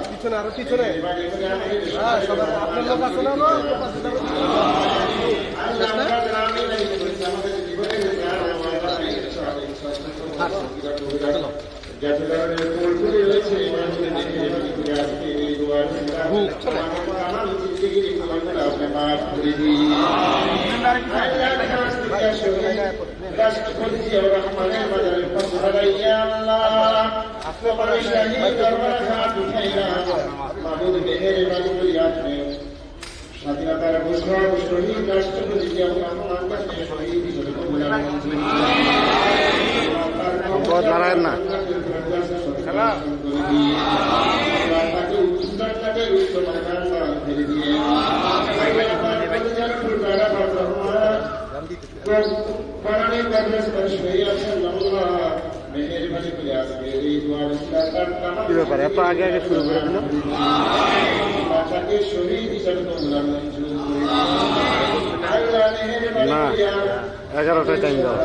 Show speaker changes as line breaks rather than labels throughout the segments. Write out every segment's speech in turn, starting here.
পিছনে আরো পিছনে আপনার লোক আছে না স্বাধীনতার ঘোষণা শহীদ রাষ্ট্রপতি না কি ব্যাপারে এত আগে আগে শুরু করে দিল না 11টায় টাইম দাও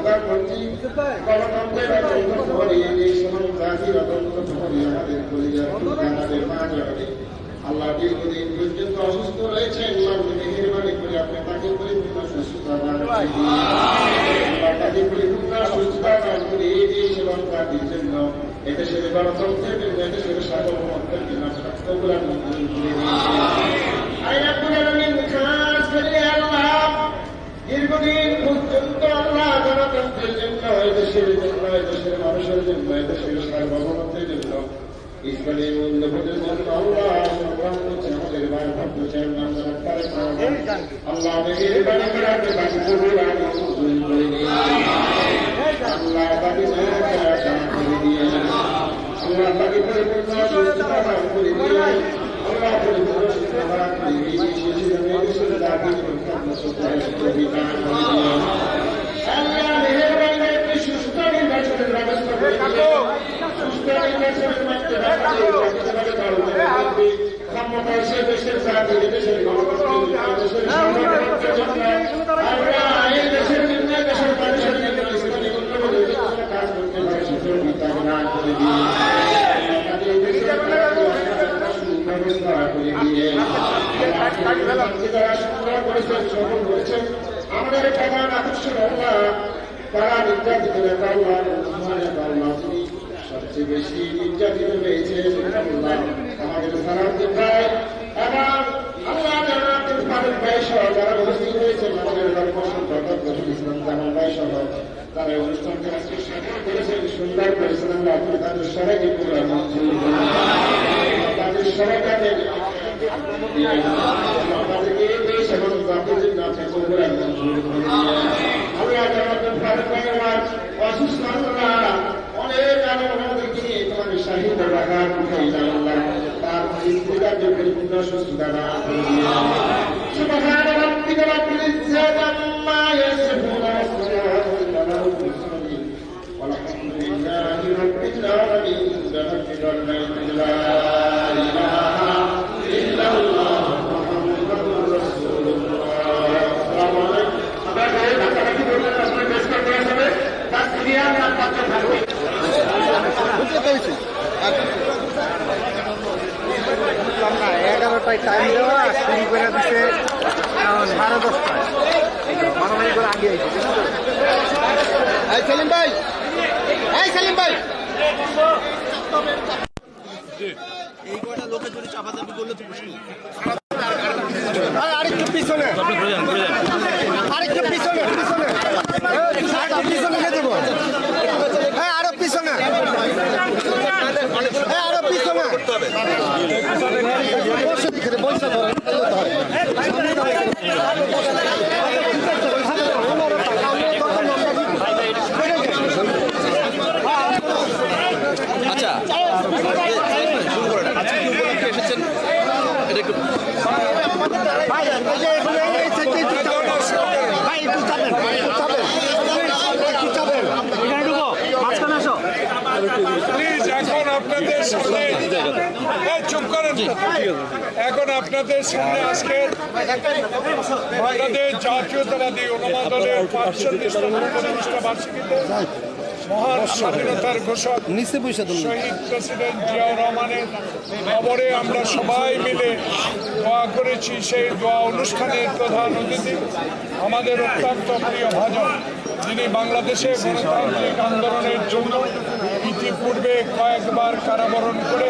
আল্লাহ দীর্ঘদিন পর্যন্ত অসুস্থ রয়েছেন মেহেরবানি করে আপনি তাকে পরিপূর্ণ সুস্থতা দান তাকে পরিপূর্ণ সুস্থতা দান করে এই দেশ এবং জাতির জন্য এদেশের গণতন্ত্রের জন্য এদেশের সার্বভৌমত্বের জন্য সত্যগুলা মঞ্জুর করে দীর্ঘদিন পর্যন্ত আল্লাহ গণতন্ত্রের জন্য এদেশের জন্য এদেশের মানুষের জন্য এদেশের সার্বভৌমত্বের জন্য ইসলামের মূল্যবোধের জন্য আল্লাহ সংগ্রাম করছে আমাদের ভারপ্রাপ্ত চেয়ারম্যান আল্লাহ মেহেরবানি করে আপনি বাকি কবুল করে নিয়ে আল্লাহ বাকি করে দিয়ে আল্লাহ বাকি পরিপূর্ণ সুস্থতা দান করে দিয়ে আল্লাহ পরিপূর্ণ সুস্থতা দান করে দিয়ে আল্লাহ মেহেরবানি করে একটি সুস্থ নির্বাচনের ব্যবস্থা করে দিয়ে সুস্থ নির্বাচনের মাধ্যমে ক্ষমতায় সে দেশের জাতি দেশের দেশের দেশের জন্য দেশের মানুষের জন্য ইসলামী মূল্যবোধের জন্য কাজ করতে পারে সুযোগিতা দান করে দিয়ে সুব্যবস্থা করে দিয়ে যারা সংগ্রহ করেছেন সফল করেছেন আমাদের প্রধান আকর্ষণ আল্লাহ তারা নির্যাতিত নেতা আল্লাহ তিনি সবচেয়ে বেশি নির্যাতিত হয়েছে আমাদের সারাদিন ভাই এবং আল্লাহ জানাতের ফারুক ভাই সহ যারা উপস্থিত হয়েছেন আমাদের ইসলাম জামাল ভাই সহ তারা অনুষ্ঠানকে আজকে সফল করেছেন সুন্দর করেছেন আল্লাহ আপনি তাদের সবাইকে পুরো মঞ্জুর তাদের সবাইকে তাদেরকে এই দেশ এবং জাতির জন্য আপনি পুরো মঞ্জুর করে আল্লাহ জানাতের ফারুক ভাই আমার অসুস্থ অনেক আলো আমাদেরকে নিয়ে তোমাদের শাহিদ রাখার তার স্ত্রীকে পরিপূর্ণ সুস্থতা দান করে সুবহান রাব্বিকা রাব্বিল ইজ্জাতি আম্মা ইয়াসিফুন ওয়া সালামুন আলাল মুরসালিন ওয়ালহামদুলিল্লাহি রাব্বিল আলামিন লা ইলাহা ইল্লাল্লাহ মুহাম্মাদুর রাসূলুল্লাহ আসসালামু আলাইকুম আপনারা ঢাকা বললেন আসলে বেশ করতে হবে তার সিরিয়াল নাম পাত্র থাকবে 11টায় টাইম দেওয়া শুরু করে দিচ্ছে 10:30টায় মারামারি করে আগে আইছে সেলিম ভাই এই কটা লোকের যদি চাপাচাপি করলে তো মুশকিল আরেকটু পিছনে নিয়ে দেবো হ্যাঁ আরো পিছনে আচ্ছা শুরু করেন আজকে কি উপলক্ষে এসেছেন এটা একটু
প্লিজ এখন আপনাদের সামনে চুপ করেন এখন আপনাদের সামনে আজকে বাংলাদেশ জাতীয়তাবাদী ওলামা দলের 45তম প্রতিষ্ঠা বার্ষিকীতে মহান স্বাধীনতার ঘোষক শহীদ প্রেসিডেন্ট জিয়াউর রহমানের কবরে আমরা সবাই মিলে দোয়া করেছি। সেই দোয়া অনুষ্ঠানের প্রধান অতিথি আমাদের অত্যন্ত প্রিয় ভাজন, যিনি বাংলাদেশে গণতান্ত্রিক আন্দোলনের জন্য ইতিপূর্বে কয়েকবার কারাবরণ করে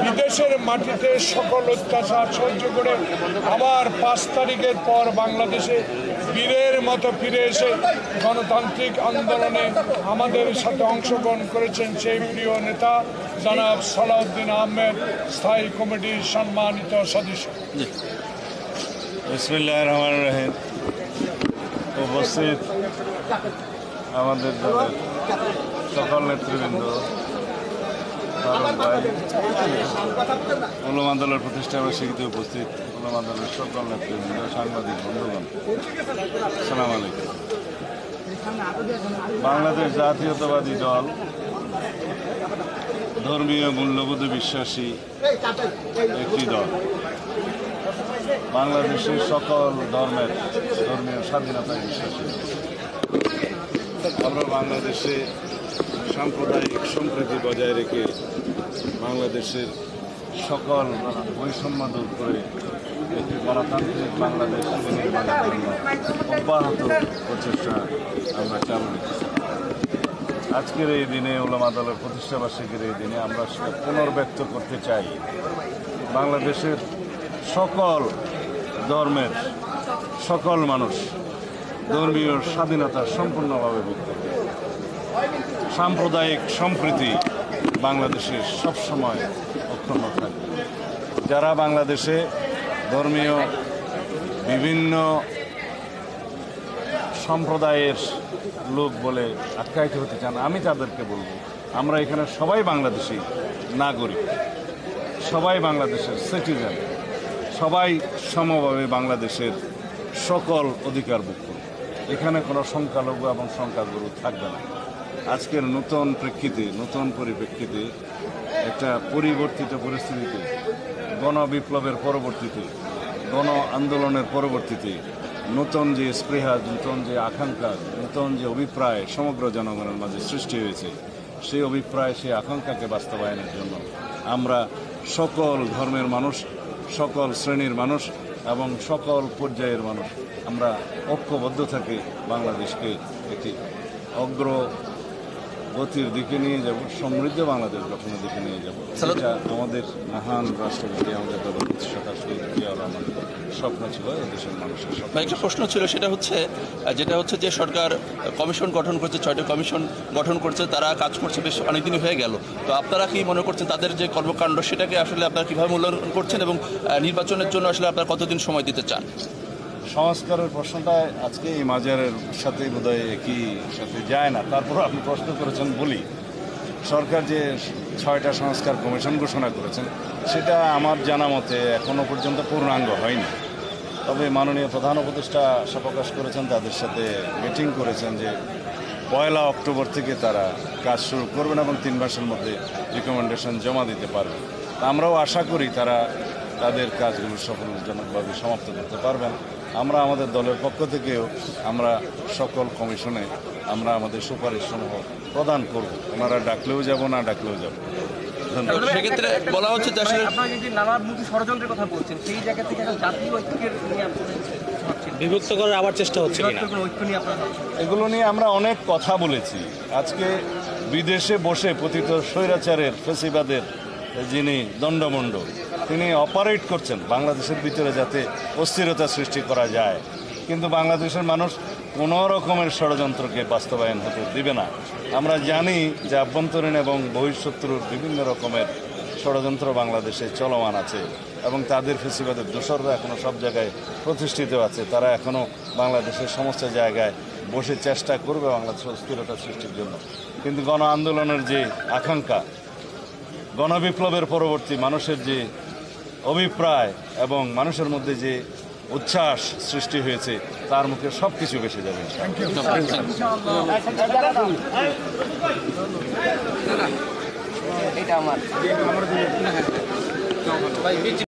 বিদেশের মাটিতে সকল অত্যাচার সহ্য করে আবার 5 তারিখের পর বাংলাদেশে বীরের মতো ফিরে এসে গণতান্ত্রিক আন্দোলনে আমাদের সাথে অংশগ্রহণ করেছেন সেই প্রিয় নেতা জনাব সালাউদ্দিন আহমেদ, স্থায়ী কমিটির সম্মানিত সদস্য।
বিসমিল্লাহির রহমানির রহিম। উপস্থিত আমাদের দলের সকল নেতৃবৃন্দ, ওলামা দলের প্রতিষ্ঠা বার্ষিকীতে উপস্থিত ওলামা দলের সকল নেতৃবৃন্দ, সাংবাদিক বন্ধুগণ, আসসালামু আলাইকুম। বাংলাদেশ জাতীয়তাবাদী দল ধর্মীয় মূল্যবোধে বিশ্বাসী একটি দল। বাংলাদেশের সকল ধর্মের ধর্মীয় স্বাধীনতায় বিশ্বাসী। আমরা বাংলাদেশে সাম্প্রদায়িক সম্প্রীতি বজায় রেখে বাংলাদেশের সকল বৈষম্য দূর করে একটি গণতান্ত্রিক বাংলাদেশ নির্মাণের জন্য অব্যাহত প্রচেষ্টা আমরা চালু রেখেছি। আজকের এই দিনে ওলামা দলের প্রতিষ্ঠা বার্ষিকীর এই দিনে আমরা সেটা পুনর্ব্যক্ত করতে চাই। বাংলাদেশের সকল ধর্মের সকল মানুষ ধর্মীয় স্বাধীনতা সম্পূর্ণভাবে ভোগ করে। সাম্প্রদায়িক সম্প্রীতি বাংলাদেশে সবসময় অক্ষুণ্ণ থাকবে। যারা বাংলাদেশে ধর্মীয় বিভিন্ন সম্প্রদায়ের লোক বলে আখ্যায়িত হতে চান, আমি তাদেরকে বলবো, আমরা এখানে সবাই বাংলাদেশি নাগরিক, সবাই বাংলাদেশের সিটিজেন, সবাই সমভাবে বাংলাদেশের সকল অধিকার ভোগ করবে। এখানে কোনো সংখ্যালঘু এবং সংখ্যাগুরু থাকবে না। আজকের নতুন প্রেক্ষিতে, নতুন পরিপ্রেক্ষিতে, একটা পরিবর্তিত পরিস্থিতিতে, গণবিপ্লবের পরবর্তীতে, গণ আন্দোলনের পরবর্তীতে নতুন যে স্পৃহা, নতুন যে আকাঙ্ক্ষা, নতুন যে অভিপ্রায় সমগ্র জনগণের মাঝে সৃষ্টি হয়েছে, সেই অভিপ্রায়, সেই আকাঙ্ক্ষাকে বাস্তবায়নের জন্য আমরা সকল ধর্মের মানুষ, সকল শ্রেণীর মানুষ এবং সকল পর্যায়ের মানুষ আমরা ঐক্যবদ্ধ থাকি বাংলাদেশকে একটি অগ্রগতির দিকে নিয়ে যাব, সমৃদ্ধ বাংলাদেশ গঠনের দিকে নিয়ে যাব। এটা আমাদের মহান রাষ্ট্রপতি, আমাদের দলের প্রতিষ্ঠাতা শহীদ জিয়াউর রহমানের স্বপ্ন ছিল, এদেশের মানুষের স্বপ্ন।
একটা প্রশ্ন ছিল, সেটা হচ্ছে যে সরকার কমিশন গঠন করছে, 6টি কমিশন গঠন করছে, তারা কাজ করছে বেশ অনেকদিনই হয়ে গেল। তো আপনারা কি মনে করছেন তাদের যে কর্মকাণ্ড সেটাকে আসলে আপনারা কীভাবে মূল্যায়ন করছেন এবং নির্বাচনের জন্য আসলে আপনারা কতদিন সময় দিতে চান?
সংস্কারের প্রশ্নটা আজকে এই মাজারের সাথে বোধহয় একই সাথে যায় না, তারপর আপনি প্রশ্ন করেছেন বলি। সরকার যে 6টা সংস্কার কমিশন ঘোষণা করেছেন সেটা আমার জানা মতে এখনও পর্যন্ত পূর্ণাঙ্গ হয়নি। তবে মাননীয় প্রধান উপদেষ্টা আশা প্রকাশ করেছেন, তাদের সাথে মিটিং করেছেন যে 1 অক্টোবর থেকে তারা কাজ শুরু করবেন এবং 3 মাসের মধ্যে রিকমেন্ডেশন জমা দিতে পারবেন। আমরাও আশা করি তারা তাদের কাজগুলো সফলজনকভাবে সমাপ্ত করতে পারবেন। আমরা আমাদের দলের পক্ষ থেকেও আমরা সকল কমিশনে আমরা আমাদের সুপারিশসমূহ প্রদান করব। ওনারা ডাকলেও যাব, না ডাকলেও যাব।
সেক্ষেত্রে বলা হচ্ছে যে আসলে
আপনারা যদি নানামুখী ষড়যন্ত্রের কথা বলছেন, সেই জায়গা থেকে একটা জাতীয় ঐক্যের নিয়ে বিভক্ত করার আবার চেষ্টা হচ্ছে কিনা, ঐক্য নিয়ে আপনারা?
এগুলো নিয়ে আমরা অনেক কথা বলেছি। আজকে বিদেশে বসে পতিত স্বৈরাচারের, ফেসিবাদের যিনি দণ্ডমুণ্ড, তিনি অপারেট করছেন বাংলাদেশের ভিতরে যাতে অস্থিরতা সৃষ্টি করা যায়, কিন্তু বাংলাদেশের মানুষ কোনো রকমের ষড়যন্ত্রকে বাস্তবায়ন হতে দিবে না। আমরা জানি যে আভ্যন্তরীণ এবং বহিঃশত্রুর বিভিন্ন রকমের ষড়যন্ত্র বাংলাদেশে চলমান আছে এবং তাদের ফেসিবাদের দোসররা এখনও সব জায়গায় প্রতিষ্ঠিত আছে। তারা এখনও বাংলাদেশের সমস্ত জায়গায় বসে চেষ্টা করবে বাংলাদেশের অস্থিরতা সৃষ্টির জন্য। কিন্তু গণ আন্দোলনের যে আকাঙ্ক্ষা, গণবিপ্লবের পরবর্তী মানুষের যে অভিপ্রায় এবং মানুষের মধ্যে যে উচ্ছ্বাস সৃষ্টি হয়েছে, তার মুখে সব কিছু বেশি যাবে।
এটা আমার ভালো